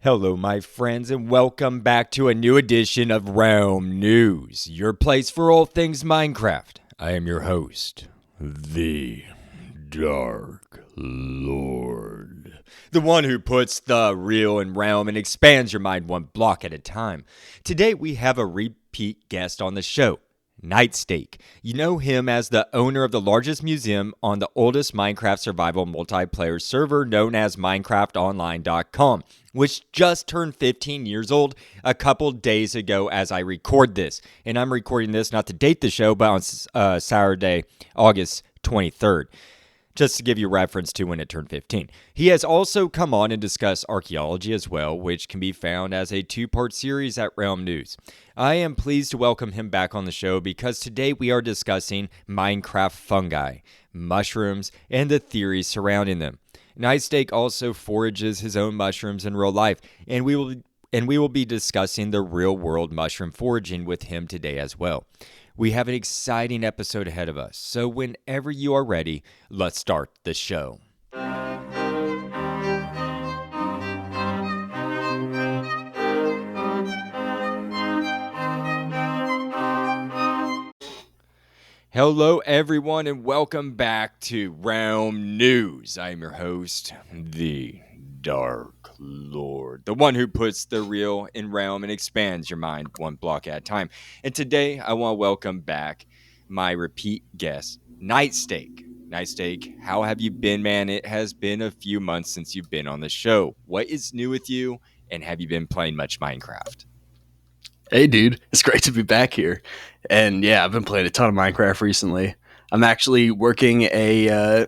Hello, my friends, and welcome back to a new edition of Realm News, your place for all things Minecraft. I am your host, the Dark Lord, the one who puts the real in Realm and expands your mind one block at a time. Today, we have a repeat guest on the show. NightSteak. You know him as the owner of the largest museum on the oldest Minecraft survival multiplayer server known as minecraft.online.com, which just turned 15 years old a couple days ago as I record this. And I'm recording this not to date the show, but on Saturday, August 23rd. Just to give you reference to when it turned 15. He has also come on and discussed archaeology as well, which can be found as a two-part series at Realm News. I am pleased to welcome him back on the show because today we are discussing Minecraft fungi, mushrooms, and the theories surrounding them. NightSteak also forages his own mushrooms in real life, and we will be discussing the real-world mushroom foraging with him today as well. We have an exciting episode ahead of us, so whenever you are ready, let's start the show. Hello, everyone, and welcome back to Realm News. I am your host, the Dark Lord, the one who puts the real in Realm and expands your mind one block at a time. And today, I want to welcome back my repeat guest, NightSteak. NightSteak, how have you been, man? It has been a few months since you've been on the show. What is new with you, and have you been playing much Minecraft? Hey, dude, it's great to be back here. And yeah, I've been playing a ton of Minecraft recently. I'm actually working a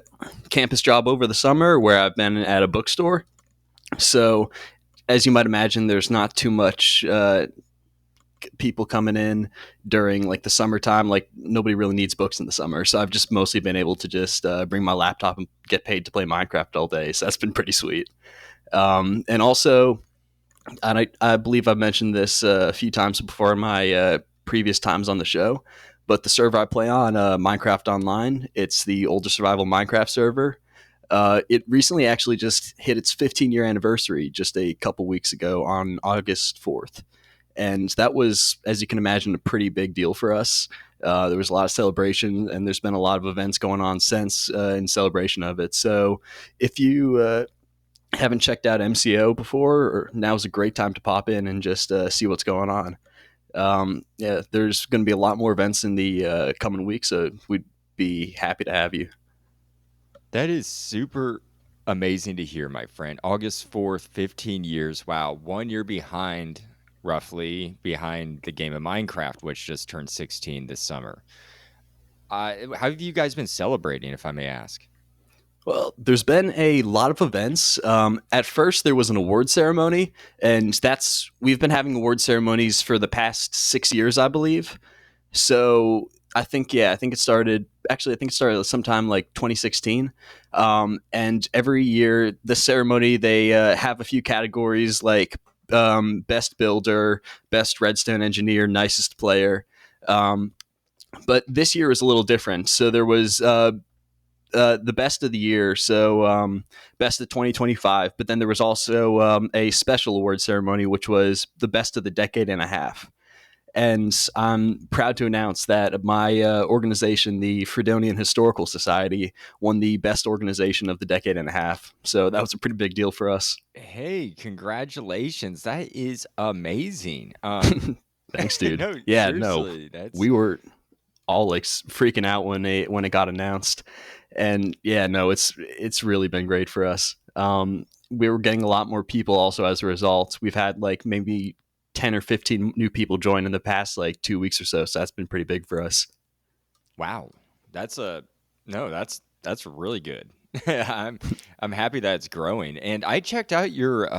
campus job over the summer where I've been at a bookstore. So, as you might imagine, there's not too much people coming in during like the summertime. Like nobody really needs books in the summer. So I've just mostly been able to just bring my laptop and get paid to play Minecraft all day. So that's been pretty sweet. And also, and I believe I've mentioned this a few times before in my previous times on the show, but the server I play on, Minecraft Online, it's the older survival Minecraft server. It recently actually just hit its 15-year anniversary just a couple weeks ago on August 4th. And that was, as you can imagine, a pretty big deal for us. There was a lot of celebration, and there's been a lot of events going on since in celebration of it. So if you haven't checked out MCO before, now's a great time to pop in and just see what's going on. Yeah, there's going to be a lot more events in the coming weeks, so we'd be happy to have you. That is super amazing to hear, my friend. August 4th, 15 years. Wow, 1 year behind, roughly, behind the game of Minecraft, which just turned 16 this summer. How have you guys been celebrating, if I may ask? Well, there's been a lot of events. At first, there was an award ceremony, and we've been having award ceremonies for the past 6 years, I believe. So I think it started. Actually, I think it started sometime like 2016. And every year, the ceremony they have a few categories like best builder, best redstone engineer, nicest player. But this year is a little different. So there was the best of the year, so best of 2025. But then there was also a special award ceremony, which was the best of the decade and a half. And I'm proud to announce that my organization, the Fredonian Historical Society, won the best organization of the decade and a half. So that was a pretty big deal for us. Hey, congratulations. That is amazing. Thanks, dude. No, Yeah, seriously, we were all like freaking out when it got announced. And yeah, no, it's really been great for us. We were getting a lot more people also as a result. We've had like maybe 10 or 15 new people join in the past like 2 weeks or so. So that's been pretty big for us. Wow. That's really good. I'm happy that it's growing. And I checked out your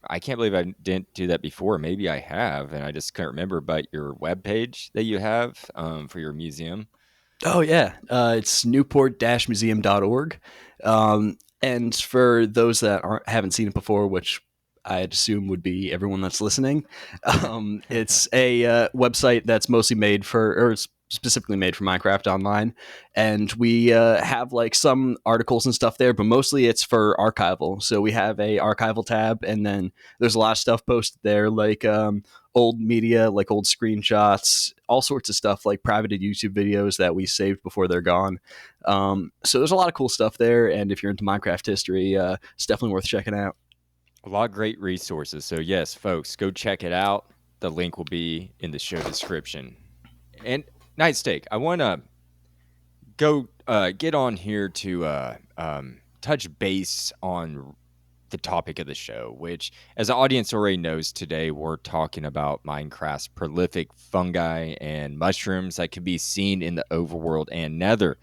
I can't believe I didn't do that before. Maybe I have and I just couldn't remember, but your webpage that you have for your museum. Oh yeah, it's newport-museum.org. And for those that haven't seen it before, which I'd assume would be everyone that's listening. It's a website that's mostly made for, or specifically made for Minecraft Online, and we have like some articles and stuff there, but mostly it's for archival. So we have a archival tab, and then there's a lot of stuff posted there, like old media, like old screenshots, all sorts of stuff, like privated YouTube videos that we saved before they're gone. So there's a lot of cool stuff there, and if you're into Minecraft history, it's definitely worth checking out. A lot of great resources. So, yes, folks, go check it out. The link will be in the show description. And NightSteak, I want to go get on here to touch base on the topic of the show, which, as the audience already knows, today we're talking about Minecraft's prolific fungi and mushrooms that can be seen in the overworld and nether.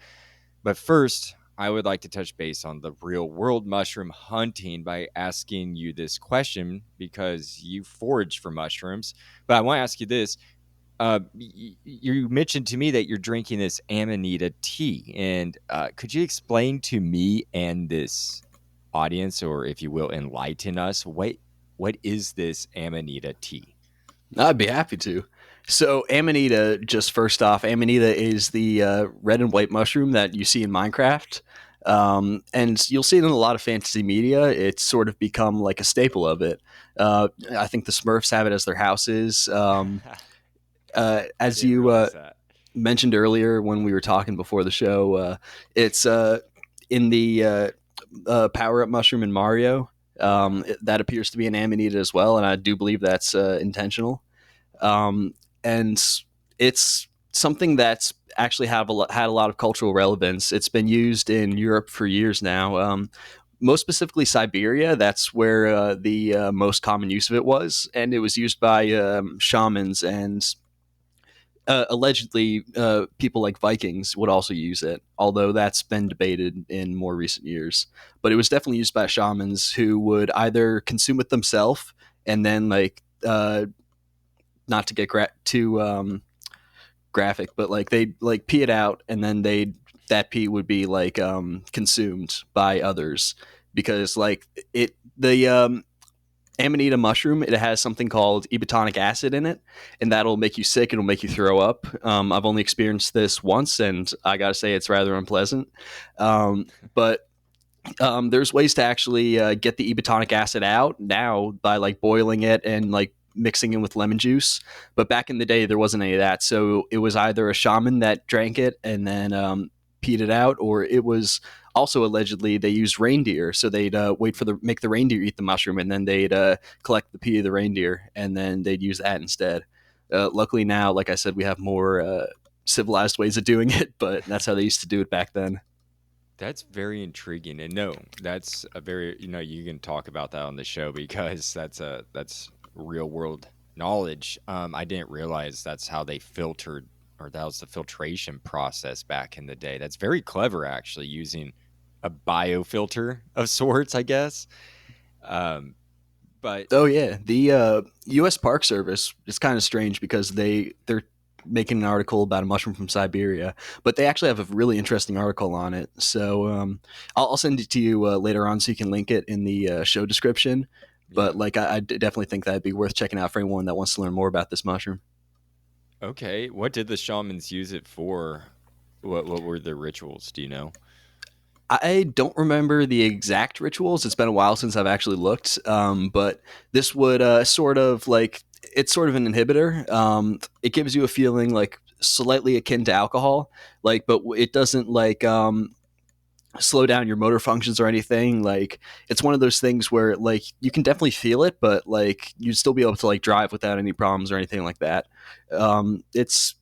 But first, I would like to touch base on the real world mushroom hunting by asking you this question because you forage for mushrooms. But I want to ask you this. You mentioned to me that you're drinking this Amanita tea. And could you explain to me and this audience, or if you will, enlighten us, what is this Amanita tea? I'd be happy to. So, Amanita, just first off, Amanita is the red and white mushroom that you see in Minecraft. And you'll see it in a lot of fantasy media. It's sort of become like a staple of it. I think the Smurfs have it as their houses. As Didn't you realize that. mentioned earlier when we were talking before the show, it's in the power up mushroom in Mario. That appears to be an Amanita as well, and I do believe that's intentional. And it's something that's actually had a lot of cultural relevance. It's been used in Europe for years now. Most specifically, Siberia. That's where the most common use of it was, and it was used by shamans and allegedly people like Vikings would also use it. Although that's been debated in more recent years, but it was definitely used by shamans who would either consume it themselves and then like not to get too graphic, but like they like pee it out, and then they that pee would be like consumed by others because like it the Amanita mushroom, it has something called ebotonic acid in it, and that'll make you sick. It'll make you throw up. I've only experienced this once, and I gotta say it's rather unpleasant. But there's ways to actually get the ebotonic acid out now by like boiling it and like mixing it with lemon juice. But back in the day, there wasn't any of that. So it was either a shaman that drank it and then peed it out, or it was also allegedly they used reindeer. So they'd wait for make the reindeer eat the mushroom, and then they'd collect the pee of the reindeer, and then they'd use that instead. Luckily now, like I said, we have more civilized ways of doing it, but that's how they used to do it back then. That's very intriguing, and no, that's a very you can talk about that on the show because that's real world knowledge. I didn't realize that's how they filtered, or that was the filtration process back in the day. That's very clever, actually, using a biofilter of sorts, I guess. Um, but Oh yeah, the U.S. Park Service is kind of strange because they're making an article about a mushroom from Siberia, but they actually have a really interesting article on it. So I'll send it to you later on so you can link it in the show description. yeah, But like I definitely think that'd be worth checking out for anyone that wants to learn more about this mushroom. okay. What did the shamans use it for? What were the rituals? Do you know? I don't remember the exact rituals. It's been a while since I've actually looked. But this would sort of like it's sort of an inhibitor. It gives you a feeling like slightly akin to alcohol, like, but it doesn't like slow down your motor functions or anything. Like, it's one of those things where like you can definitely feel it, but like you'd still be able to like drive without any problems or anything like that. It's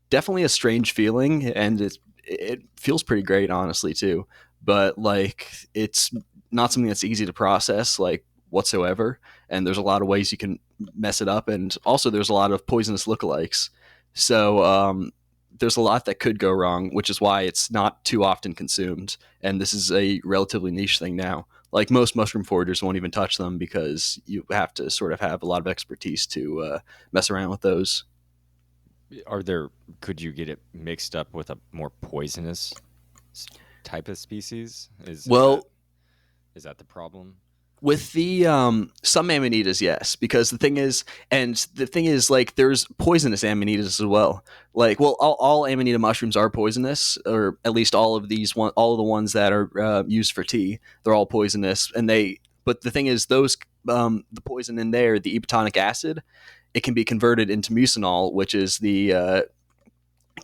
definitely a strange feeling, and it feels pretty great, honestly, too. But like, it's not something that's easy to process, like whatsoever. And there's a lot of ways you can mess it up, and also there's a lot of poisonous lookalikes. So there's a lot that could go wrong, which is why it's not too often consumed. And this is a relatively niche thing now. Like most mushroom foragers won't even touch them because you have to sort of have a lot of expertise to mess around with those. Are there? Could you get it mixed up with a more poisonous type of species? Is that Well, is that the problem? With the some amanitas, yes, because the thing is, like, there's poisonous amanitas as well. Like, well, all amanita mushrooms are poisonous, or at least all of the ones that are used for tea, they're all poisonous. And they, but the thing is, those the poison in there, the ebotonic acid, it can be converted into mucinol, which is the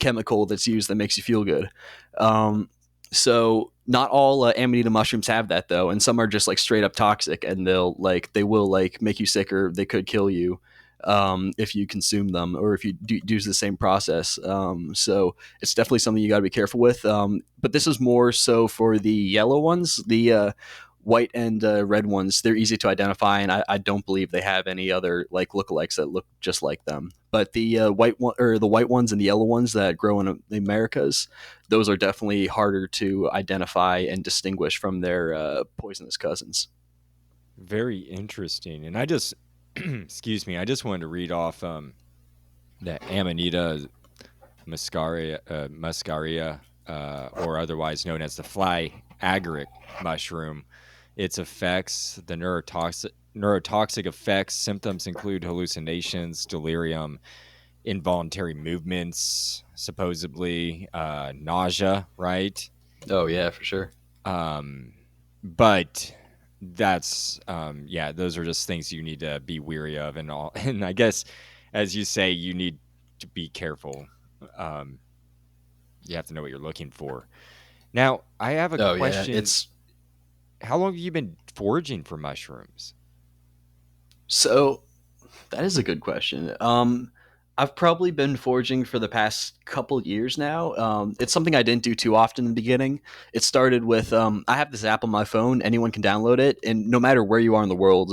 chemical that's used that makes you feel good. Um, so not all amanita mushrooms have that though, and some are just like straight up toxic, and they will like make you sick, or they could kill you if you consume them, or if you do the same process. So it's definitely something you got to be careful with. But this is more so for the yellow ones, the white and red ones. They're easy to identify, and I don't believe they have any other like lookalikes that look just like them. But the the white ones and the yellow ones that grow in the Americas, those are definitely harder to identify and distinguish from their poisonous cousins. Very interesting. And I just, excuse me, I just wanted to read off the Amanita muscaria, or otherwise known as the fly agaric mushroom. Its effects, the neurotoxic effects, symptoms include hallucinations, delirium, involuntary movements, supposedly nausea, right? Oh yeah, for sure. Um, but that's yeah, those are just things you need to be weary of and all. And I guess, as you say, you need to be careful. Um, you have to know what you're looking for. Now, I have a Oh yeah, question. it's How long have you been foraging for mushrooms? so that is a good question. I've probably been foraging for the past couple years now. It's something I didn't do too often in the beginning. It started with I have this app on my phone. Anyone can download it, and no matter where you are in the world,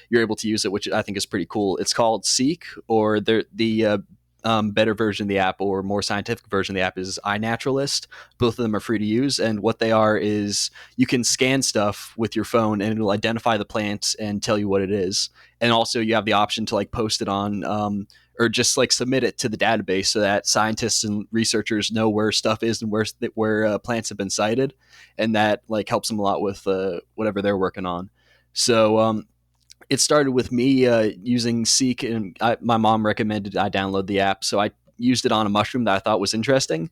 you're able to use it, which I think is pretty cool. It's called Seek, or the better version of the app, or more scientific version of the app, is iNaturalist. Both of them are free to use, and what they are is you can scan stuff with your phone, and it'll identify the plant and tell you what it is. And also you have the option to like post it on or just like submit it to the database so that scientists and researchers know where stuff is and where plants have been cited, and that like helps them a lot with whatever they're working on. So it started with me using Seek, and my mom recommended I download the app, so I used it on a mushroom that I thought was interesting.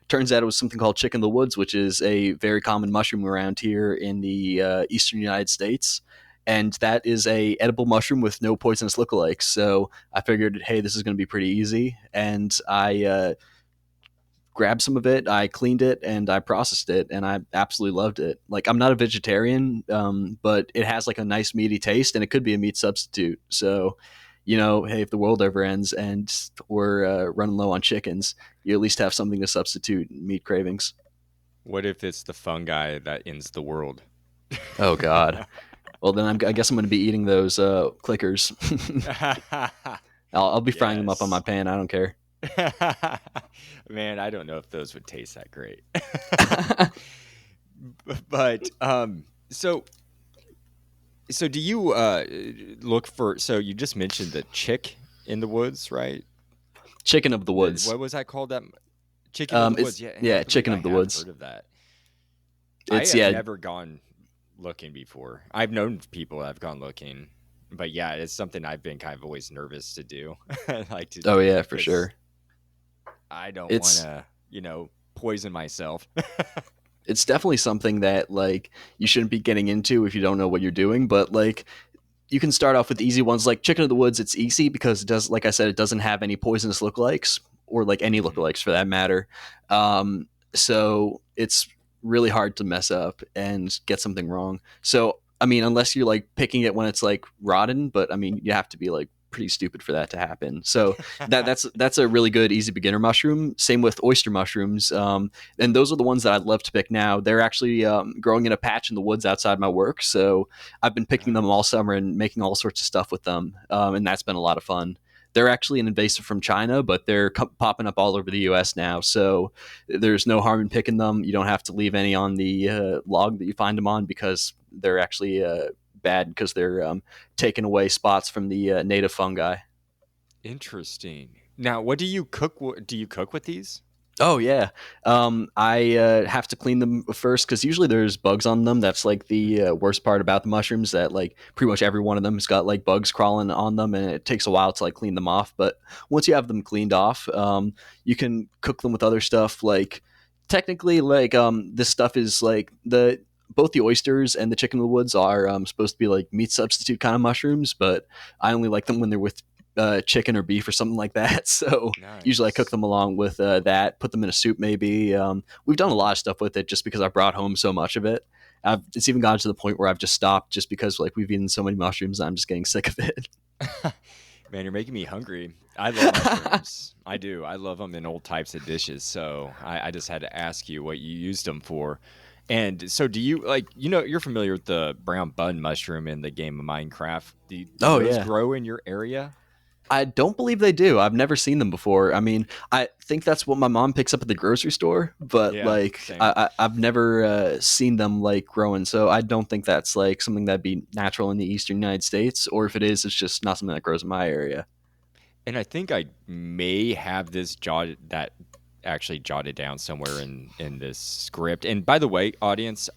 Turns out it was something called chicken in the woods, which is a very common mushroom around here in the eastern United States, and that is a edible mushroom with no poisonous lookalikes. So I figured, hey, this is going to be pretty easy, and I grabbed some of it, I cleaned it, and I processed it, and I absolutely loved it. Like, I'm not a vegetarian, but it has like a nice meaty taste, and it could be a meat substitute. So, hey, if the world ever ends and we're running low on chickens, you at least have something to substitute meat cravings. What if it's the fungi that ends the world? Oh God. Well, then I guess I'm going to be eating those clickers. I'll be frying them up on my Yes. pan. I don't care. Man, I don't know if those would taste that great. But so do you look for, so you just mentioned the chick in the woods, right? Chicken of the woods. What was that called? That chicken of the woods. It's Yeah, I yeah, believe chicken I of the have woods. heard of that. I It's have yeah. never gone looking before. I've known people that have gone looking, but yeah, it's something I've been kind of always nervous to do. Like to, Oh yeah, for because sure. I don't want It's to, poison myself. it's definitely something that like you shouldn't be getting into if you don't know what you're doing. But like you can start off with easy ones like chicken of the woods. It's easy because it does, like I said, it doesn't have any poisonous lookalikes, or like any Mhm. lookalikes for that matter. So it's really hard to mess up and get something wrong. So I mean, unless you're like picking it when it's like rotten, but I mean, you have to be like pretty stupid for that to happen. So that's a really good easy beginner mushroom. Same with oyster mushrooms, and those are the ones that I'd love to pick now. They're actually growing in a patch in the woods outside my work, so I've been picking them Oh, all summer and making all sorts of stuff with them, and that's been a lot of fun. They're actually an invasive from China, but they're popping up all over the U.S. now. So there's no harm in picking them. You don't have to leave any on the log that you find them on, because they're actually bad, because they're taking away spots from the native fungi. interesting. Now, what do you cook? Do you cook with these? Oh yeah, I have to clean them first because usually there's bugs on them. That's like the worst part about the mushrooms. That like pretty much every one of them has got like bugs crawling on them, and it takes a while to like clean them off. But once you have them cleaned off, you can cook them with other stuff. Like technically, like this stuff is like the both the oysters and the chicken in the woods are supposed to be like meat substitute kind of mushrooms, but I only like them when they're with chicken or beef or something like that. So usually I cook Nice. them along with that, put them in a soup maybe. We've done a lot of stuff with it just because I brought home so much of it. It's even gotten to the point where I've just stopped just because like we've eaten so many mushrooms, I'm just getting sick of it. Man, you're making me hungry. I love mushrooms. I do. I love them in all types of dishes. So I just had to ask you what you used them for. And so, do you like, you're familiar with the brown bun mushroom in the game of Minecraft? Do Oh those yeah. grow in your area? I don't believe they do. I've never seen them before. I mean, I think that's what my mom picks up at the grocery store, but Yeah, like same. I've never seen them like growing. So I don't think that's like something that'd be natural in the eastern United States, or if it is, it's just not something that grows in my area. And I think I may have this jotted down somewhere in this script. And by the way, audience,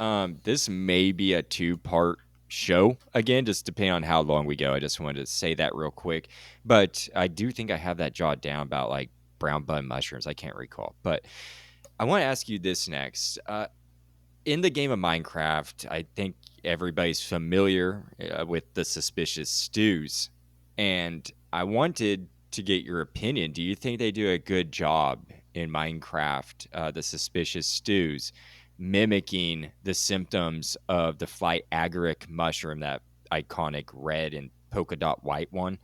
this may be a two-part show again, just depending on how long we go. I just wanted to say that real quick. But I do think I have that jotted down about like brown bun mushrooms. I can't recall. But I want to ask you this next. In the game of Minecraft, I think everybody's familiar with the suspicious stews. And I wanted to get your opinion. Do you think they do a good job in Minecraft, the suspicious stews, mimicking the symptoms of the flight agaric mushroom, that iconic red and polka dot white one?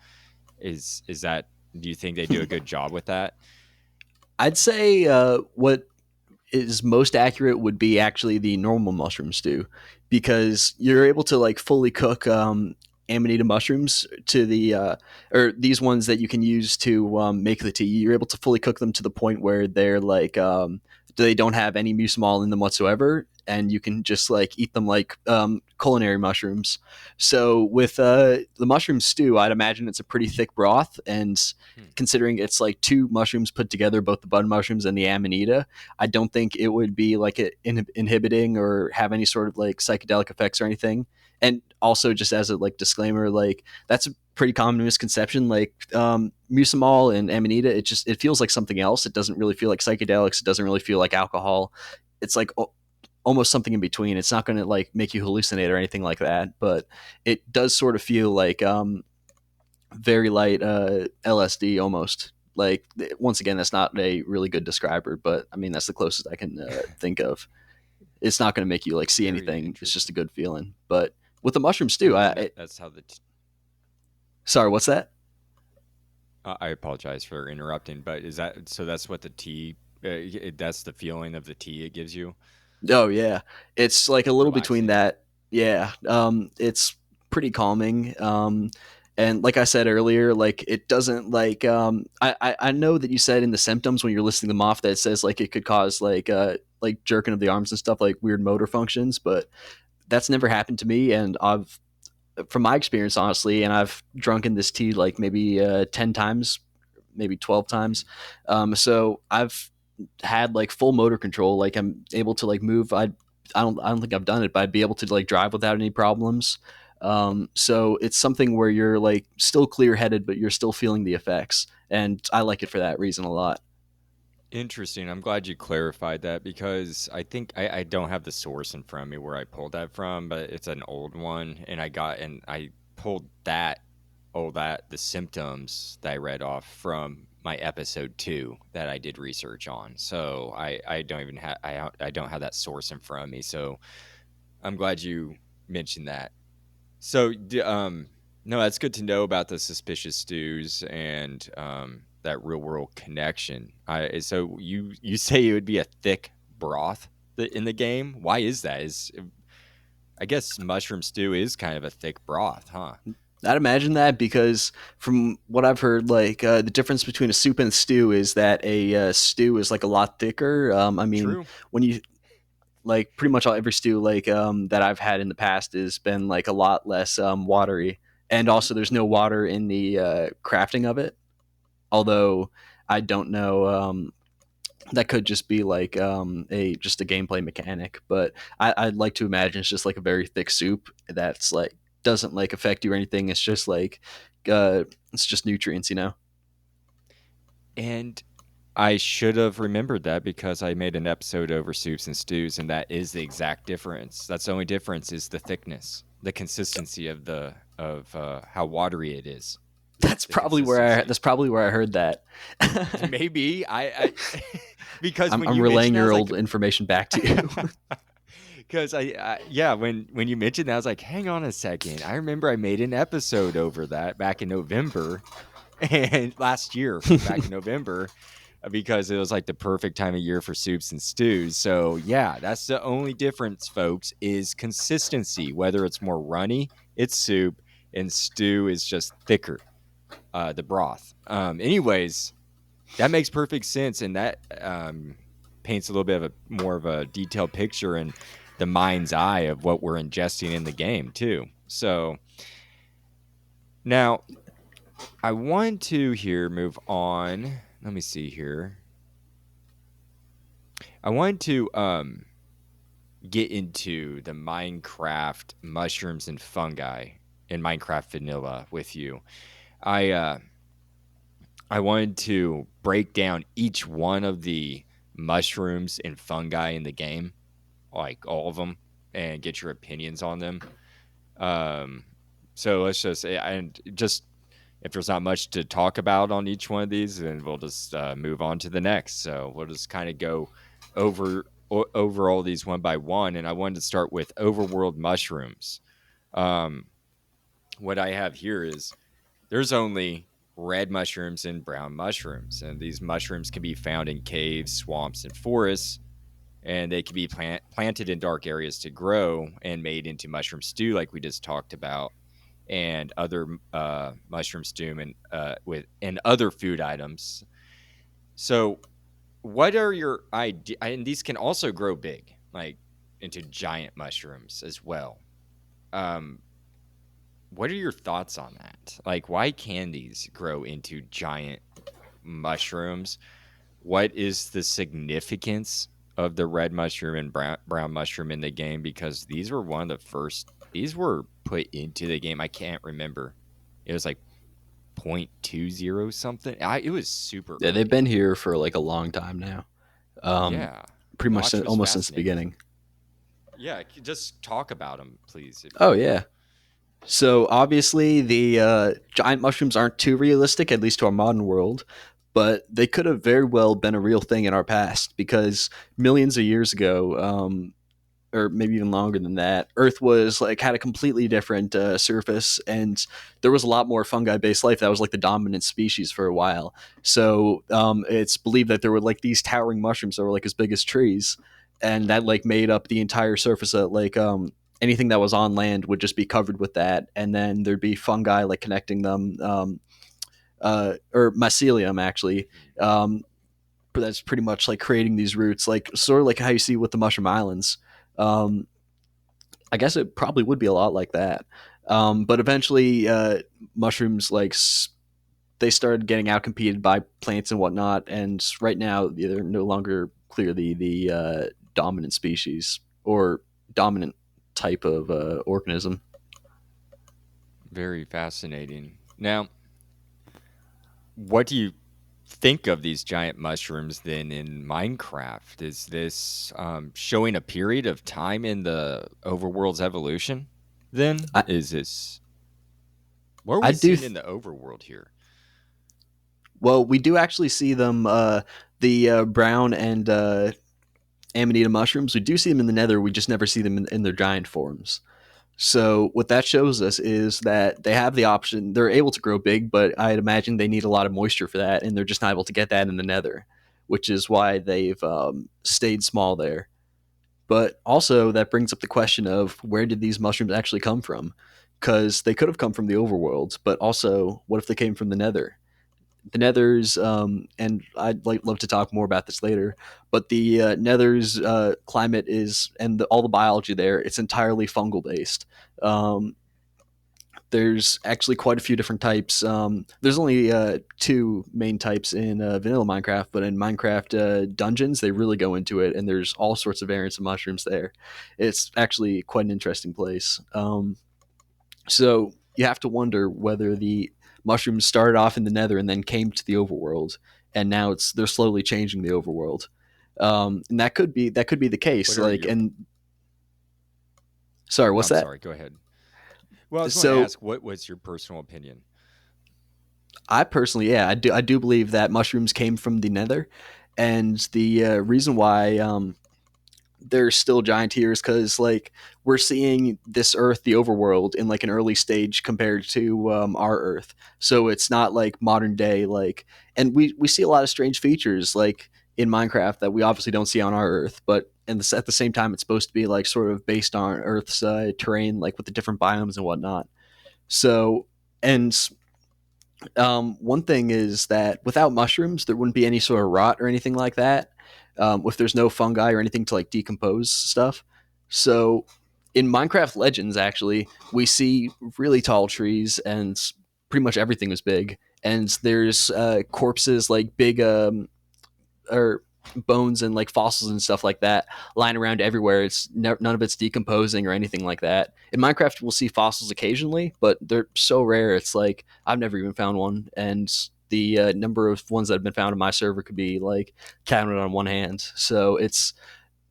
Is that, do you think they do a good job with that? I'd say what is most accurate would be actually the normal mushroom stew because you're able to like fully cook amanita mushrooms to the or these ones that you can use to make the tea. You're able to fully cook them to the point where they're like they don't have any mucimol in them whatsoever, and you can just like eat them like culinary mushrooms. So with the mushroom stew, I'd imagine it's a pretty thick broth, and Hmm. considering it's like two mushrooms put together, both the bud mushrooms and the amanita, I don't think it would be like inhibiting or have any sort of like psychedelic effects or anything. And also, just as a like disclaimer, like that's a pretty common misconception. Like mucimol and amanita, it feels like something else. It doesn't really feel like psychedelics. It doesn't really feel like alcohol. It's like almost something in between. It's not going to like make you hallucinate or anything like that, but it does sort of feel like very light LSD almost. Like once again, that's not a really good describer, but I mean that's the closest I can think of. It's not going to make you like see Very anything. It's just a interesting. good feeling. But with the mushrooms too, And that's how sorry, what's that? I apologize for interrupting, but is that so? That's what the tea. That's the feeling of the tea it gives you. Oh yeah, it's like a little between Relaxing. that. Yeah, it's pretty calming. And like I said earlier, like it doesn't like I know that you said in the symptoms when you're listing them off that it says like it could cause like jerking of the arms and stuff, like weird motor functions, but that's never happened to me. And I've from my experience honestly, and I've drunken this tea like maybe 10 times, maybe 12 Hmm. times. So I've had like full motor control. Like I'm able to like move. I don't think I've done it, but I'd be able to like drive without any problems. So it's something where you're like still clear headed, but you're still feeling the effects. And I like it for that reason a lot. Interesting. I'm glad you clarified that because I think I don't have the source in front of me where I pulled that from, but it's an old one, and I pulled the symptoms that I read off from my episode 2 that I did research on. So I don't even have I don't have that source in front of me. So I'm glad you mentioned that. So, no, that's good to know about the suspicious stews and that real world connection. So you say it would be a thick broth in the game. Why is that? I guess mushroom stew is kind of a thick broth, huh? I'd imagine that because from what I've heard, like the difference between a soup and a stew is that a stew is like a lot thicker. I mean, True. when you like pretty much every stew like that I've had in the past has been like a lot less watery, and also there's no water in the crafting of it. Although I don't know that could just be like a just a gameplay mechanic. But I'd like to imagine it's just like a very thick soup that's like doesn't like affect you or anything. It's just like it's just nutrients, you know. And I should have remembered that because I made an episode over soups and stews, and that is the exact difference. That's the only difference is the thickness, the consistency of the of how watery it is. The consistency. That's probably where I heard that. Maybe I because when I'm you relaying mentioned that, I your was old like, information back to you. because yeah, when you mentioned that, I was like, hang on a second. I remember I made an episode over that back in November, and last year back in November, because it was like the perfect time of year for soups and stews. So yeah, that's the only difference, folks, is consistency. Whether it's more runny, it's soup, and stew is just thicker, the broth. Anyways, that makes perfect sense, and that paints a little bit of a more of a detailed picture in the mind's eye of what we're ingesting in the game too. So now I want to here move on. Let me see here. I want to get into the Minecraft mushrooms and fungi in Minecraft vanilla with you. I uh I wanted to break down each one of the mushrooms and fungi in the game, like all of them, and get your opinions on them. Um, so let's just and just if there's not much to talk about on each one of these, then we'll just move on to the next. So we'll just kind of go over all these one by one, and I wanted to start with overworld mushrooms. Um, what I have here is there's only red mushrooms and brown mushrooms, and these mushrooms can be found in caves, swamps, and forests, and they can be planted in dark areas to grow and made into mushroom stew, like we just talked about, and other mushroom stew and other food items. So, what are your idea? And these can also grow big, like into giant mushrooms as well. Um, what are your thoughts on that? Like, why can these grow into giant mushrooms? What is the significance of the red mushroom and brown mushroom in the game? Because these were one of the first, these were put into the game. I can't remember. It was like 0.20 something. It was super Yeah, they've early. been here for like a long time now. Um, Yeah. Pretty much Watch was almost since the fascinating. beginning. Yeah. Just talk about them, please, if you Oh will. yeah. So obviously the giant mushrooms aren't too realistic, at least to our modern world, but they could have very well been a real thing in our past because millions of years ago, or maybe even longer than that, Earth was like had a completely different surface, and there was a lot more fungi-based life that was like the dominant species for a while. So it's believed that there were like these towering mushrooms that were like as big as trees, and that like made up the entire surface of like anything that was on land would just be covered with that, and then there'd be fungi like connecting them, or mycelium actually. Um, but that's pretty much like creating these roots, like sort of like how you see with the mushroom islands. Um, I guess it probably would be a lot like that. But eventually, mushrooms they started getting outcompeted by plants and whatnot, and right now they're no longer clearly the dominant species or dominant type of organism. Very fascinating. Now, what do you think of these giant mushrooms then in Minecraft? Is this showing a period of time in the overworld's evolution? Then I is this what are I we do. seeing in the overworld here? Well, we do actually see them. The brown and amanita mushrooms. We do see them in the Nether. We just never see them in their giant forms. So what that shows us is that they have the option. They're able to grow big, but I'd imagine they need a lot of moisture for that, and they're just not able to get that in the Nether, which is why they've stayed small there. But also that brings up the question of where did these mushrooms actually come from? Because they could have come from the overworld, but also what if they came from the Nether? The Nether's, and I'd love to talk more about this later, but the Nether's climate is, and all the biology there, it's entirely fungal based. Um, There's actually quite a few different types. There's only two main types in vanilla Minecraft, but in Minecraft Dungeons, they really go into it, and there's all sorts of variants of mushrooms there. It's actually quite an interesting place. So you have to wonder whether the mushrooms started off in the Nether and then came to the overworld, and now they're slowly changing the overworld. And that could be the case. What are Like, your? and sorry, what's I'm that? sorry. Go ahead. Well, I was going to So ask, what was your personal opinion? I personally, yeah, I do believe that mushrooms came from the Nether, and the reason why they're still giant here is because like we're seeing this Earth, the overworld, in like an early stage compared to our Earth. So it's not like modern day like, and we see a lot of strange features like in Minecraft that we obviously don't see on our Earth, but at the same time, it's supposed to be like sort of based on Earth's terrain, like with the different biomes and whatnot. So, and one thing is that without mushrooms, there wouldn't be any sort of rot or anything like that. If there's no fungi or anything to like decompose stuff. So in Minecraft Legends, actually, we see really tall trees and pretty much everything is big. And there's corpses like big or bones and like fossils and stuff like that lying around everywhere. None of it's decomposing or anything like that. In Minecraft, we'll see fossils occasionally, but they're so rare. It's like I've never even found one, and the number of ones that have been found on my server could be like counted on one hand. So it's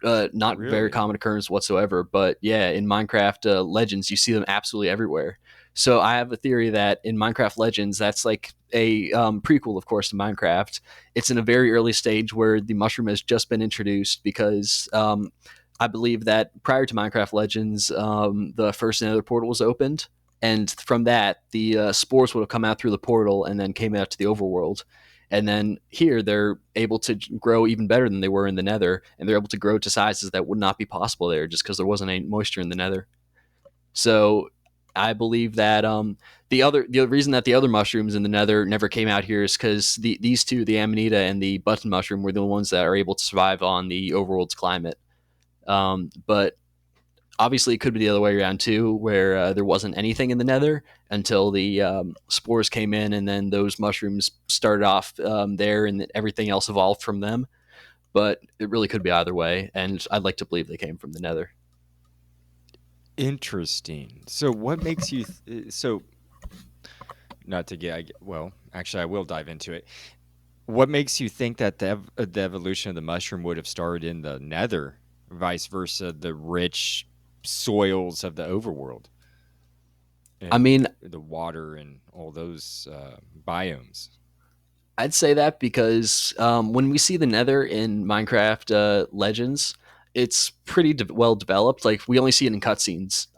not very Really? common occurrence whatsoever. But yeah, in Minecraft Legends, you see them absolutely everywhere. So I have a theory that in Minecraft Legends, that's like a prequel, of course, to Minecraft. It's in a very early stage where the mushroom has just been introduced because I believe that prior to Minecraft Legends, the first Nether portal was opened. And from that, the spores would have come out through the portal and then came out to the overworld. And then here they're able to grow even better than they were in the Nether, and they're able to grow to sizes that would not be possible there just because there wasn't any moisture in the Nether. So I believe that the reason that the other mushrooms in the Nether never came out here is because these two, the Amanita and the button mushroom, were the ones that are able to survive on the overworld's climate. But obviously, it could be the other way around too, where there wasn't anything in the Nether until the spores came in, and then those mushrooms started off there, and everything else evolved from them. But it really could be either way, and I'd like to believe they came from the Nether. Interesting. So, what makes you so? Not to well, actually, I will dive into it. What makes you think that the evolution of the mushroom would have started in the Nether, vice versa, the rich soils of the overworld I and mean, the water and all those biomes? I'd say that because when we see the Nether in Minecraft Legends, it's pretty well developed. Like we only see it in cutscenes,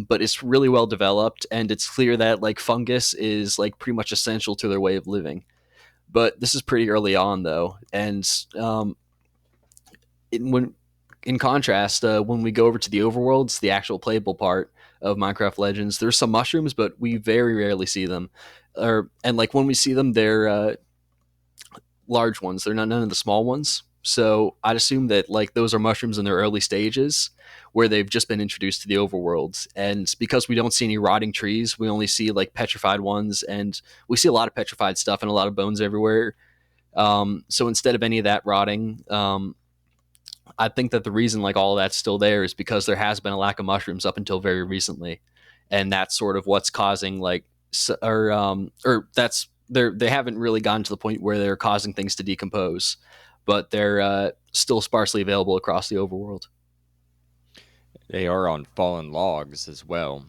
but it's really well developed, and it's clear that like fungus is like pretty much essential to their way of living. But this is pretty early on though, and when in contrast, when we go over to the overworlds, the actual playable part of Minecraft Legends, there's some mushrooms, but we very rarely see them. And like when we see them, they're large ones. They're not none of the small ones. So I'd assume that like those are mushrooms in their early stages where they've just been introduced to the overworld. And because we don't see any rotting trees, we only see like petrified ones, and we see a lot of petrified stuff and a lot of bones everywhere. So instead of any of that rotting, I think that the reason like all of that's still there is because there has been a lack of mushrooms up until very recently, and that's sort of what's causing like or that's they haven't really gotten to the point where they're causing things to decompose, but they're still sparsely available across the overworld. They are on fallen logs as well.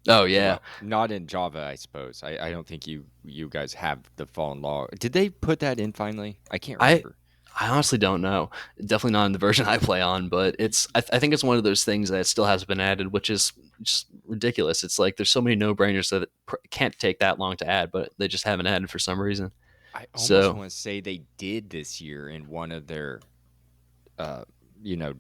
Oh yeah, Well, not in Java, I suppose. I don't think you guys have the fallen log. Did they put that in finally? I can't I remember. I honestly don't know. Definitely not in the version I play on, but I think it's one of those things that still has been added, which is just ridiculous. It's like there's so many no brainers that can't take that long to add, but they just haven't added for some reason. I almost So want to say they did this year in one of their, uh, you know,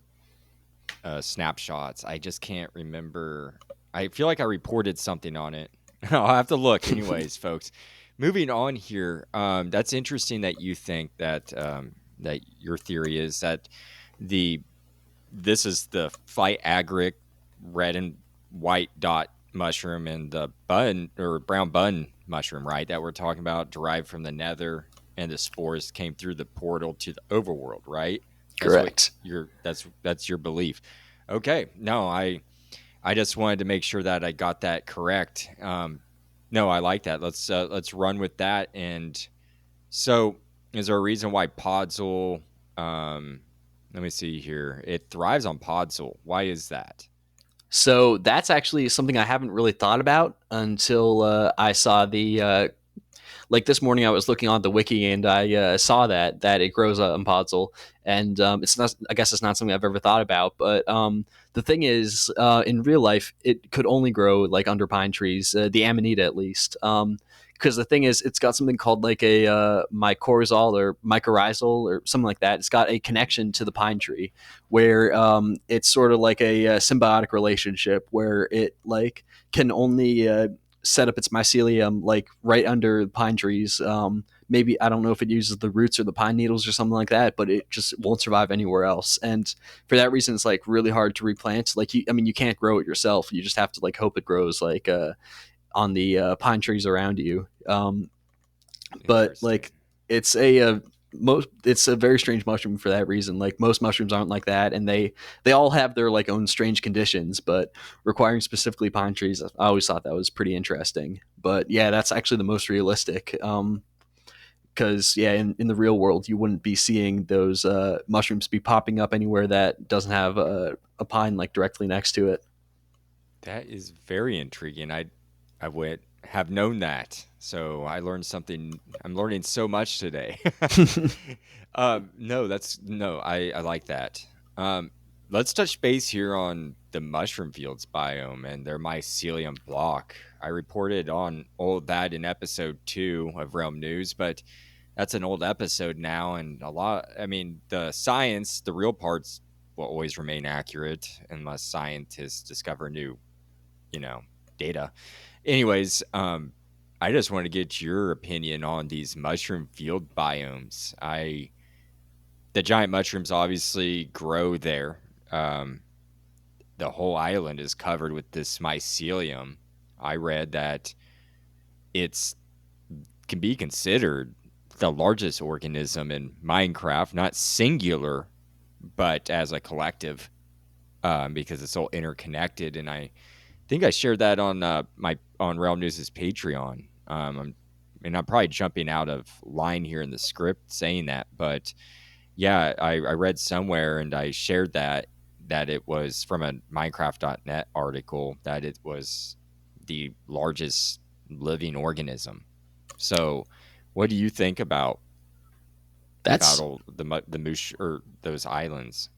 snapshots. I just can't remember. I feel like I reported something on it. I'll have to look, anyways, folks. Moving on here, that's interesting that you think that that your theory is that the this is the fight agric red and white dot mushroom and the bun or brown bun mushroom, right? That we're talking about, derived from the nether, and the spores came through the portal to the overworld, right? That's what Correct. that's your belief. Okay. No, I just wanted to make sure that I got that correct. No, I like that. Let's run with that. And so, is there a reason why Podzol? Um, Let me see here. It thrives on Podzol. Why is that? So that's actually something I haven't really thought about until I saw the like this morning I was looking on the wiki and I saw that it grows on Podzol, and it's not. I guess it's not something I've ever thought about. But the thing is, in real life, it could only grow like under pine trees, the Amanita at least. Because the thing is, it's got something called like a mycorrhizal or mycorrhizal or something like that. It's got a connection to the pine tree where it's sort of like a, symbiotic relationship where it like can only set up its mycelium like right under pine trees. Maybe I don't know if it uses the roots or the pine needles or something like that, but it just won't survive anywhere else. And for that reason, it's like really hard to replant. Like I mean, you can't grow it yourself. You just have to like hope it grows like on the pine trees around you. But Interesting. like it's it's a very strange mushroom for that reason. Like most mushrooms aren't like that, and they all have their like own strange conditions. But requiring specifically pine trees, I always thought that was pretty interesting. But yeah, that's actually the most realistic. Because yeah, in the real world, you wouldn't be seeing those mushrooms be popping up anywhere that doesn't have a pine like directly next to it. That is very intriguing. I would have known that. So I learned something. I'm learning so much today. No, that's no. I like that. Um, let's touch base here on the mushroom fields biome and their mycelium block. I reported on all of that in episode 2 of Realm News, but that's an old episode now, and a lot. I mean, the science, the real parts, will always remain accurate unless scientists discover new, you know, data. Anyways, I just want to get your opinion on these mushroom field biomes. The giant mushrooms obviously grow there. Um, the whole island is covered with this mycelium. I read that it's can be considered the largest organism in Minecraft, not singular, but as a collective, because it's all interconnected. And I think I shared that on my on Realm News' Patreon. And I'm probably jumping out of line here in the script saying that, but yeah, I read somewhere and I shared that it was from a Minecraft.net article that it was the largest living organism. So, what do you think about That's all the moosh or those islands,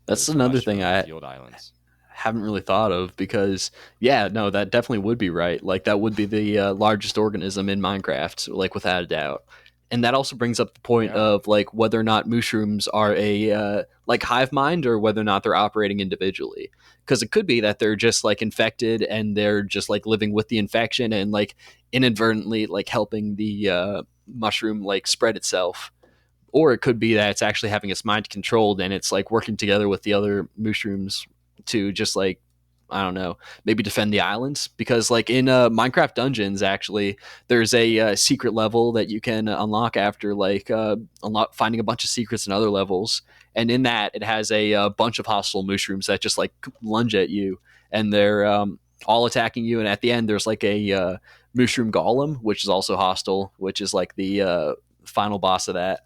that's those another thing mushroom I field islands? haven't really thought of because yeah, no, that definitely would be right. Like that would be the largest organism in Minecraft, like without a doubt. And that also brings up the point Yeah, of like whether or not mushrooms are a like hive mind or whether or not they're operating individually. Because it could be that they're just like infected and they're just like living with the infection and like inadvertently like helping the mushroom like spread itself, or it could be that it's actually having its mind controlled and it's like working together with the other mushrooms to just like I don't know, maybe defend the islands. Because like in Minecraft Dungeons, actually, there's a secret level that you can unlock after like unlock finding a bunch of secrets in other levels, and in that it has a, bunch of hostile mushrooms that just like lunge at you, and they're all attacking you. And at the end, there's like a mushroom golem, which is also hostile, which is like the final boss of that.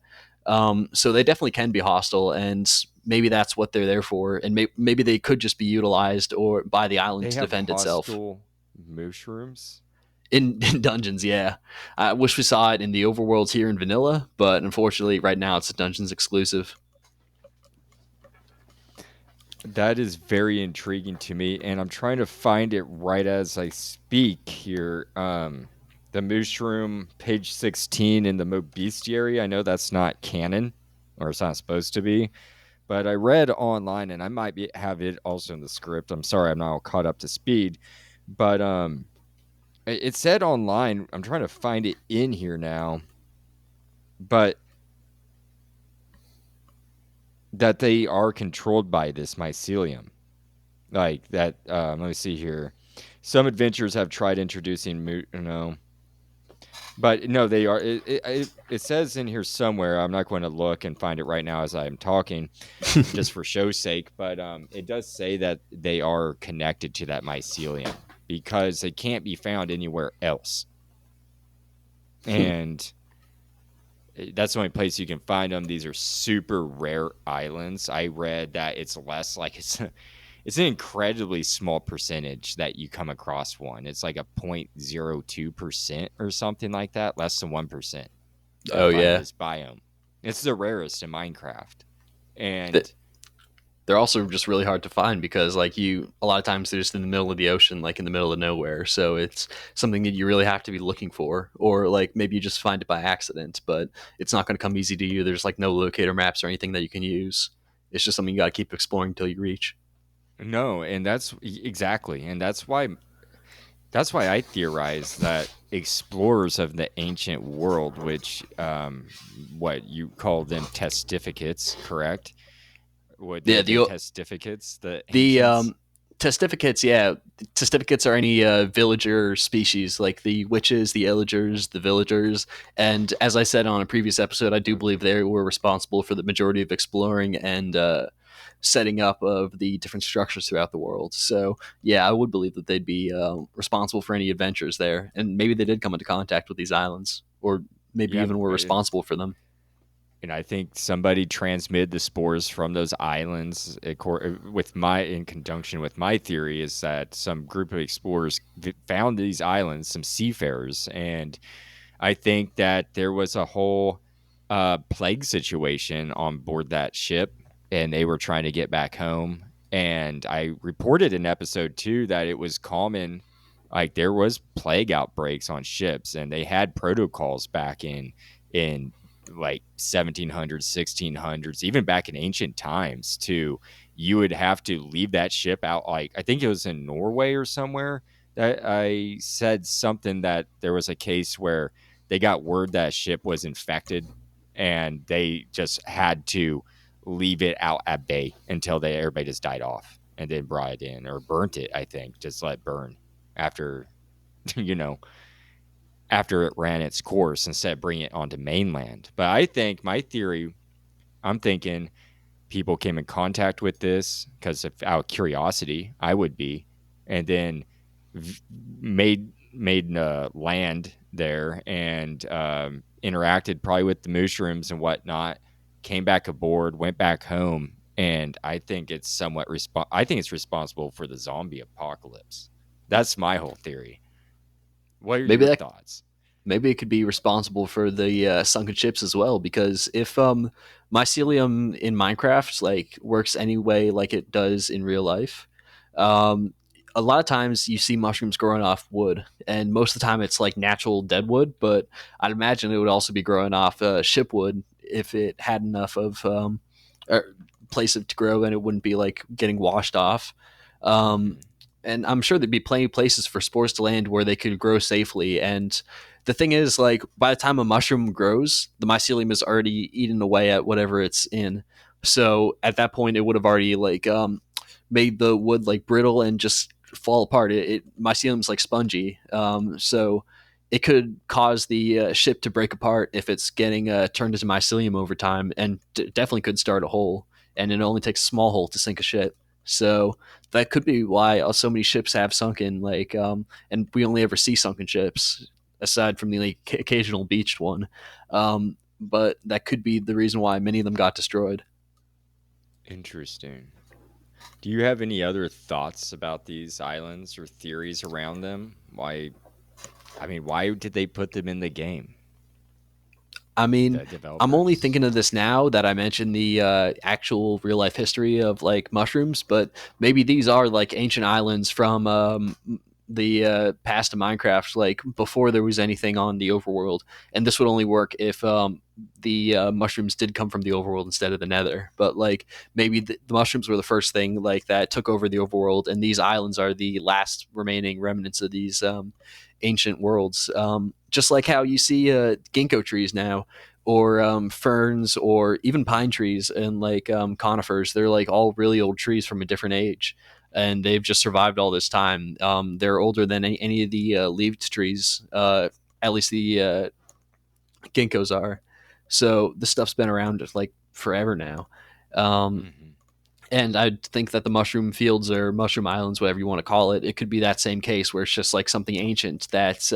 So they definitely can be hostile, and maybe that's what they're there for. And maybe they could just be utilized or by the island they to have defend itself. hostile mushrooms. In dungeons, yeah. I wish we saw it in the overworlds here in vanilla, but unfortunately, right now it's a dungeons exclusive. That is very intriguing to me, and I'm trying to find it right as I speak here. The mushroom, page 16 in the Mo Bestiary. I know that's not canon, or it's not supposed to be, but I read online, and I might have it also in the script. I'm sorry, I'm not all caught up to speed, but it said online. I'm trying to find it in here now, but that they are controlled by this mycelium, like that. Let me see here. Some adventurers have tried introducing but no, they are. It says in here somewhere. I'm not going to look and find it right now as I'm talking, just for show's sake. But it does say that they are connected to that mycelium because it can't be found anywhere else, and that's the only place you can find them. These are super rare islands. I read that it's less like it's an incredibly small percentage that you come across one. It's like a 0.02% or something like that, less than 1% that Oh find yeah. this biome. It's the rarest in Minecraft. Th- And they're also just really hard to find because like you a lot of times they're just in the middle of the ocean, like in the middle of nowhere, so it's something that you really have to be looking for, or like maybe you just find it by accident, but it's not going to come easy to you. There's like no locator maps or anything that you can use. It's just something you got to keep exploring until you reach. no, and that's exactly. And that's why I theorize that explorers of the ancient world, which what you call them testificates, correct? Would they Yeah, have been the testificates, the the ancients? testificates, yeah. Testificates are any villager species, like the witches, the illagers, the villagers. And as I said on a previous episode, I do believe they were responsible for the majority of exploring and setting up of the different structures throughout the world. So, yeah, I would believe that they'd be responsible for any adventures there. And maybe they did come into contact with these islands, or maybe Yeah, even were responsible for them. and I think somebody transmitted the spores from those islands. With my in conjunction with my theory is that some group of explorers found these islands, some seafarers, and I think that there was a whole plague situation on board that ship, and they were trying to get back home. And I reported in episode 2 that it was common, like there was plague outbreaks on ships, and they had protocols back in like 1700s, 1600s, even back in ancient times. To you would have to leave that ship out. Like I think it was in Norway or somewhere that I said something that there was a case where they got word that ship was infected and they just had to leave it out at bay until everybody just died off and then brought it in or burnt it. I think just let it burn after you know after it ran its course instead of bringing it onto mainland. But I think my theory, I'm thinking people came in contact with this because of out of curiosity, I would be, and then made land there and interacted probably with the mushrooms and whatnot. Came back aboard, went back home, and I think it's somewhat I think it's responsible for the zombie apocalypse. That's my whole theory. What are Maybe your that thoughts? maybe it could be responsible for the sunken ships as well. Because if mycelium in Minecraft like works any way like it does in real life, um, a lot of times you see mushrooms growing off wood, and most of the time it's like natural dead wood. But I'd imagine it would also be growing off ship wood if it had enough of a place to grow, and it wouldn't be like getting washed off. Um, Mm-hmm. and I'm sure there'd be plenty of places for spores to land where they could grow safely. And the thing is, like, by the time a mushroom grows, the mycelium is already eaten away at whatever it's in. So at that point, it would have already like made the wood like brittle and just fall apart. Mycelium's like spongy, so it could cause the ship to break apart if it's getting turned into mycelium over time, and definitely could start a hole. And it only takes a small hole to sink a ship. So that could be why so many ships have sunken. Like, and we only ever see sunken ships aside from the like, occasional beached one. But that could be the reason why many of them got destroyed. Interesting. Do you have any other thoughts about these islands or theories around them? Why did they put them in the game? I mean, The I'm only developers. thinking of this now that I mentioned the actual real life history of like mushrooms, but maybe these are like ancient islands from the past of Minecraft, like before there was anything on the overworld. And this would only work if the mushrooms did come from the overworld instead of the Nether. But like maybe the mushrooms were the first thing like that took over the overworld, and these islands are the last remaining remnants of these ancient worlds. Just like how you see ginkgo trees now, or ferns, or even pine trees and like conifers. They're like all really old trees from a different age. and they've just survived all this time. They're older than any of the leaved trees, at least the ginkgos are. So this stuff's been around just like forever now. Um, Hmm. and I think that the mushroom fields or mushroom islands, whatever you want to call it, it could be that same case where it's just like something ancient that's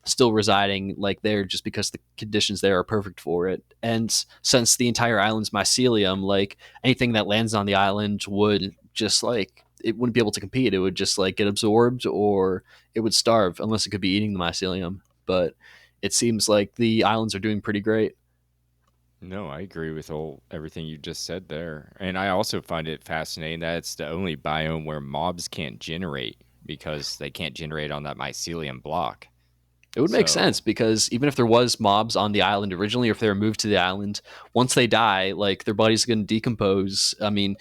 still residing like there just because the conditions there are perfect for it. And since the entire island's mycelium, like anything that lands on the island would just like it wouldn't be able to compete. It would just like get absorbed or it would starve unless it could be eating the mycelium. But it seems like the islands are doing pretty great. No, I agree with everything you just said there. And I also find it fascinating that it's the only biome where mobs can't generate because they can't generate on that mycelium block. It would make sense So, because even if there was mobs on the island originally, or if they were moved to the island, once they die, like their body's going to decompose. I mean,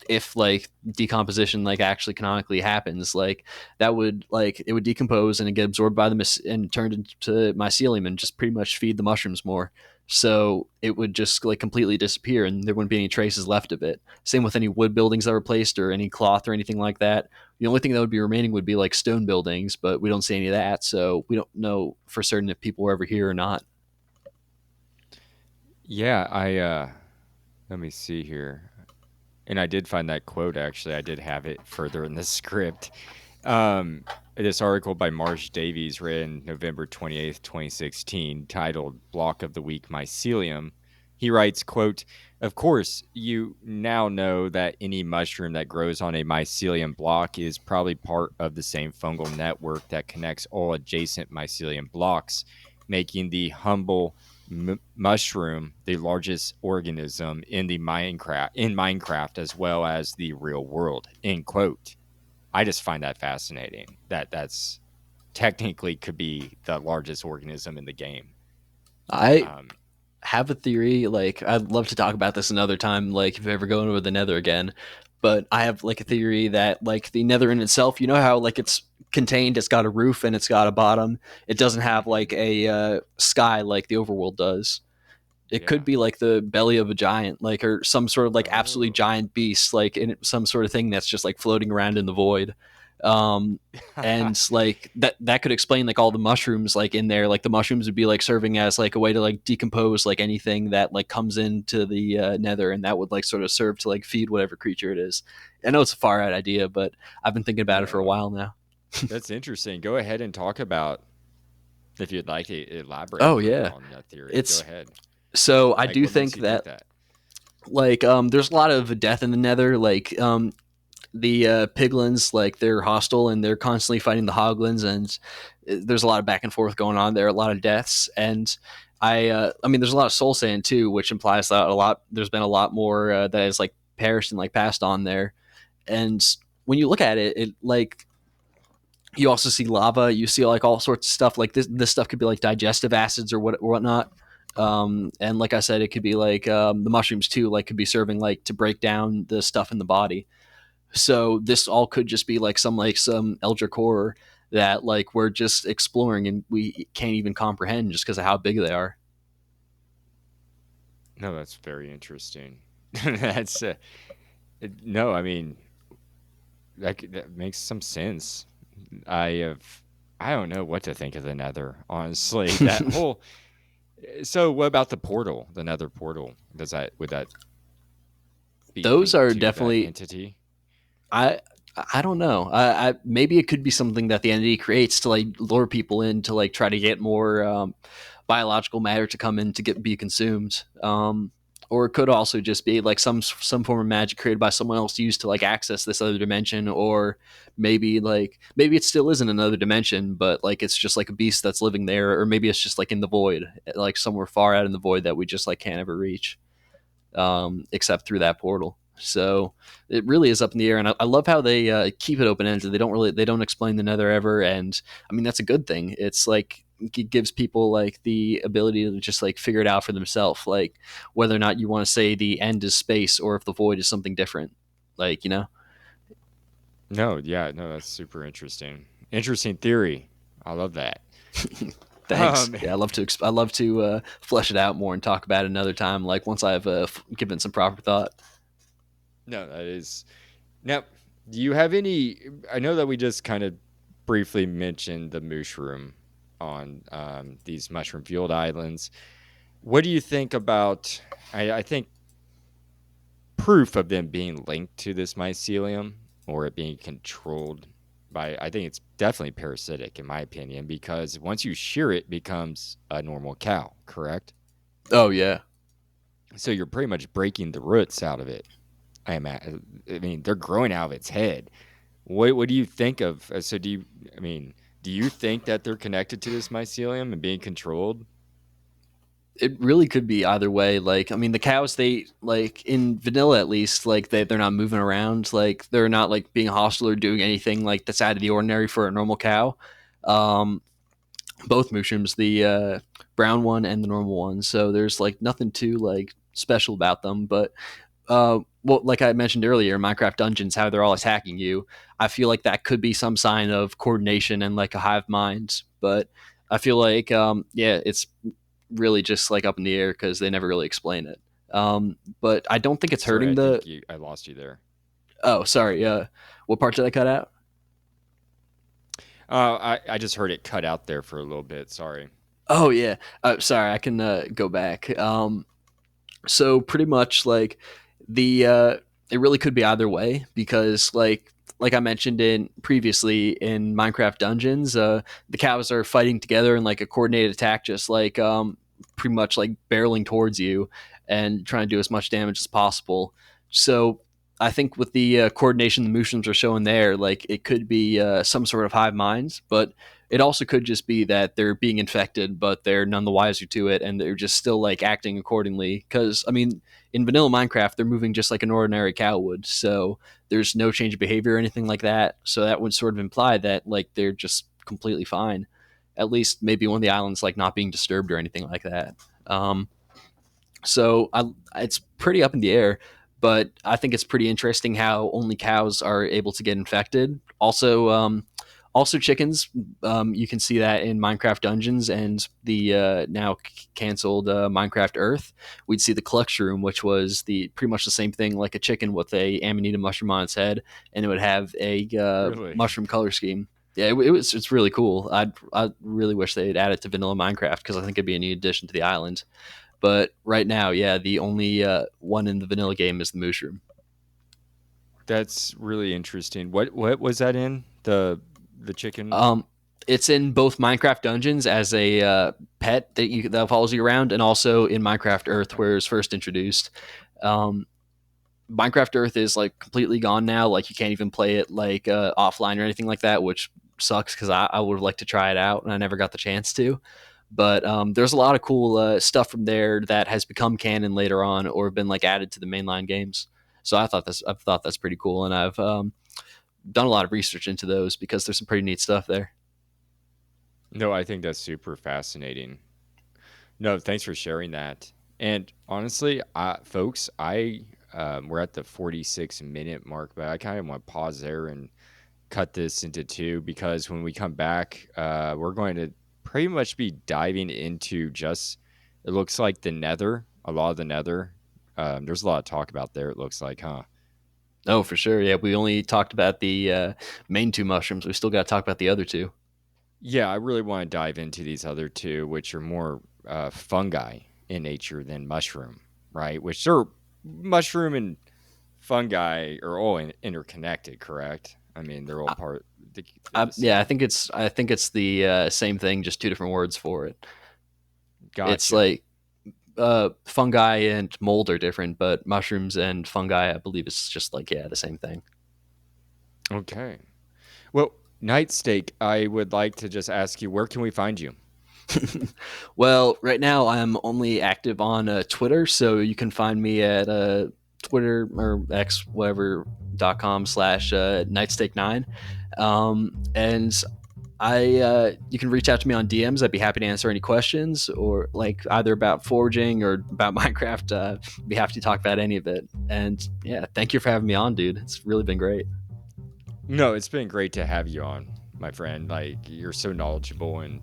if like decomposition like actually canonically happens, like that would like it would decompose and it get absorbed by the and turned into mycelium and just pretty much feed the mushrooms more. So it would just like completely disappear and there wouldn't be any traces left of it. Same with any wood buildings that were placed or any cloth or anything like that. The only thing that would be remaining would be like stone buildings, but we don't see any of that, so we don't know for certain if people were ever here or not. yeah, let me see here. And I did find that quote actually. I did have it further in the script. Um, this article by Marsh Davies, written November 28th, 2016, titled Block of the Week Mycelium. He writes, quote, "Of course, you now know that any mushroom that grows on a mycelium block is probably part of the same fungal network that connects all adjacent mycelium blocks, making the humble mushroom the largest organism in Minecraft as well as the real world." End quote. I just find that fascinating. That's technically could be the largest organism in the game. I Um, have a theory. Like, I'd love to talk about this another time. Like, if you ever go into the Nether again, but I have like a theory that like the Nether in itself, you know how like it's contained, it's got a roof and it's got a bottom. It doesn't have like mhm. a sky like the overworld does. It could Yeah. be like the belly of a giant, like or some sort of like absolutely Oh. giant beast, like in some sort of thing that's just like floating around in the void. Um, and like that could explain like all the mushrooms like in there. Like the mushrooms would be like serving as like a way to like decompose like anything that like comes into the Nether, and that would like sort of serve to like feed whatever creature it is. I know it's a far out idea, but I've been thinking about it for a No, while now. that's interesting. Go ahead and talk about if you'd like to elaborate Oh further yeah, on that theory. Go it's ahead. so I Like, do what makes think you think that that? like there's a lot of death in the Nether. Like the piglins, like they're hostile and they're constantly fighting the hoglins, and there's a lot of back and forth going on there, a lot of deaths. And I mean there's a lot of soul sand too, which implies that a lot there's been a lot more that is like perished and like passed on there. And when you look at it, it like you also see lava, you see like all sorts of stuff. Like this stuff could be like digestive acids or whatnot. And like I said, it could be like the mushrooms too, like could be serving like to break down the stuff in the body. So this all could just be like some eldritch horror that like we're just exploring and we can't even comprehend just because of how big they are. No, that's very interesting. That's no, I mean that makes some sense. I have I don't know what to think of the Nether, honestly. That whole So what about the portal, the Nether portal? Does that would that be Those linked are to that definitely entity? I I don't know. Maybe it could be something that the entity creates to like lure people in to like try to get more biological matter to come in to get be consumed. Or it could also just be like some form of magic created by someone else used to like access this other dimension, or maybe it still isn't another dimension, but like it's just like a beast that's living there, or maybe it's just like in the void, like somewhere far out in the void that we just like can't ever reach, except through that portal. So it really is up in the air, and I love how they keep it open ended. They don't explain the Nether ever, and I mean that's a good thing. It's like it gives people like the ability to just like figure it out for themselves, like whether or not you want to say the end is space or if the void is something different. Like you know, No, yeah, no, that's super interesting. Interesting theory. I love that. thanks. Um, Yeah, I love to flesh it out more and talk about it another time. Like once I've given some proper thought. no, that is now. Do you have any? I know that we just kind of briefly mentioned the mushroom on these mushroom fueled islands. What do you think about? I think proof of them being linked to this mycelium or it being controlled by. I think it's definitely parasitic, in my opinion, because once you shear it, it becomes a normal cow. Correct. Oh yeah. So you're pretty much breaking the roots out of it. I mean, they're growing out of its head. What do you think of? So do you? I mean, do you think that they're connected to this mycelium and being controlled? It really could be either way. Like, I mean, the cows, they like in vanilla at least, like they're not moving around, like they're not like being hostile or doing anything like that's out of the ordinary for a normal cow. Um, both mushrooms, the brown one and the normal one. So there's like nothing too like special about them. But well, like I mentioned earlier, Minecraft dungeons, how they're all attacking you. I feel like that could be some sign of coordination and like a hive mind. But I feel like yeah, it's really just like up in the air because they never really explain it. But I don't think it's Sorry, hurting I the. think I lost you there. Oh, sorry. What part did I cut out? I just heard it cut out there for a little bit. Sorry. Oh yeah. Sorry, I can go back. So pretty much like the it really could be either way because like I mentioned in previously in Minecraft Dungeons, the cows are fighting together in like a coordinated attack, just like pretty much like barreling towards you and trying to do as much damage as possible. So I think with the coordination the mushrooms are showing there, like it could be some sort of hive minds, but it also could just be that they're being infected, but they're none the wiser to it, and they're just still like acting accordingly. Because I mean, in vanilla Minecraft, they're moving just like an ordinary cow would, so there's no change of behavior or anything like that. So that would sort of imply that like they're just completely fine. At least maybe one of the islands like not being disturbed or anything like that. Um, it's pretty up in the air, but I think it's pretty interesting how only cows are able to get infected. Also chickens. You can see that in Minecraft Dungeons and the now canceled Minecraft Earth. We'd see the cluck shroom, which was the pretty much the same thing, like a chicken with a amanita mushroom on its head, and it would have a Really? mushroom color scheme. Yeah, it's really cool. I really wish they'd add it to vanilla Minecraft because I think it'd be a neat addition to the island. But right now, yeah, the only one in the vanilla game is the mushroom. That's really interesting. What was that in the chicken? Um, it's in both Minecraft Dungeons as a pet that follows you around, and also in Minecraft Earth, where it was first introduced. Um, Minecraft Earth is like completely gone now. Like you can't even play it like offline or anything like that, which sucks because I would have liked to try it out and I never got the chance to. But there's a lot of cool stuff from there that has become canon later on or been like added to the mainline games. So I thought that's pretty cool, and I've done a lot of research into those because there's some pretty neat stuff there. No, I think that's super fascinating. No, thanks for sharing that. And honestly, folks, we're at the 46-minute mark, but I kind of want to pause there and cut this into two because when we come back, we're going to pretty much be diving into just it looks like the nether, a lot of the nether. There's a lot of talk about there. It looks like, huh? Oh, for sure. Yeah, we only talked about the main two mushrooms. We still got to talk about the other two. Yeah, I really want to dive into these other two, which are more fungi in nature than mushroom, right? Which are mushroom and fungi are all interconnected, correct? I mean, they're all they're the Yeah, same. I think it's the same thing, just two different words for it. It's Gotcha. like fungi and mold are different, but mushrooms and fungi, I believe, is just like yeah, the same thing. Okay. Well, NightSteak, I would like to just ask you, where can we find you? Well, right now I'm only active on Twitter, so you can find me at Twitter or X whatever .com/, nightstake9. And I you can reach out to me on DMs. I'd be happy to answer any questions or like either about foraging or about Minecraft. Be happy to talk about any of it. And yeah, thank you for having me on, dude. It's really been great. No, it's been great to have you on, my friend. Like you're so knowledgeable, and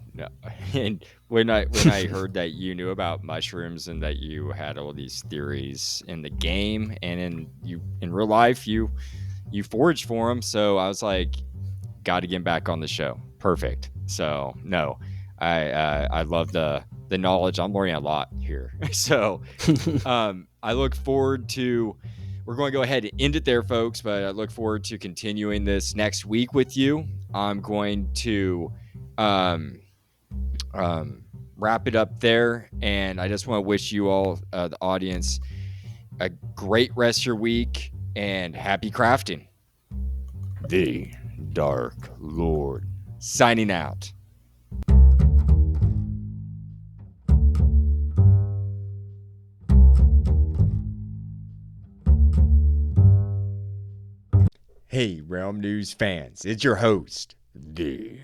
and when I heard that you knew about mushrooms and that you had all these theories in the game and in real life, you foraged for them, so I was like, got to get back on the show. Perfect. So no, I love the knowledge. I'm learning a lot here. So I look forward to. We're going to go ahead and end it there, folks. But I look forward to continuing this next week with you. I'm going to wrap it up there, and I just want to wish you all, the audience, a great rest of your week and happy crafting. The Dark Lord signing out. Hey, Realm News fans, it's your host, the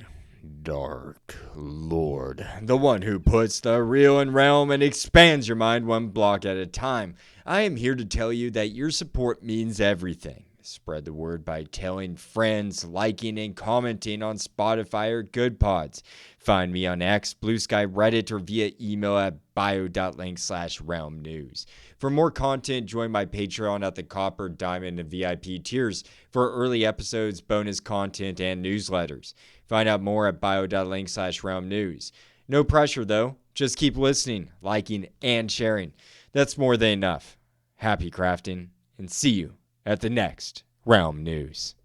Dark Lord, the one who puts the real in realm and expands your mind one block at a time. I am here to tell you that your support means everything. Spread the word by telling friends, liking, and commenting on Spotify or Good Pods. Find me on X, Blue Sky, Reddit, or via email at bio.link/realm news. For more content, join my Patreon at the Copper, Diamond, and VIP tiers for early episodes, bonus content, and newsletters. Find out more at bio.link/realm news. No pressure, though. Just keep listening, liking, and sharing. That's more than enough. Happy crafting, and see you at the next Realm News.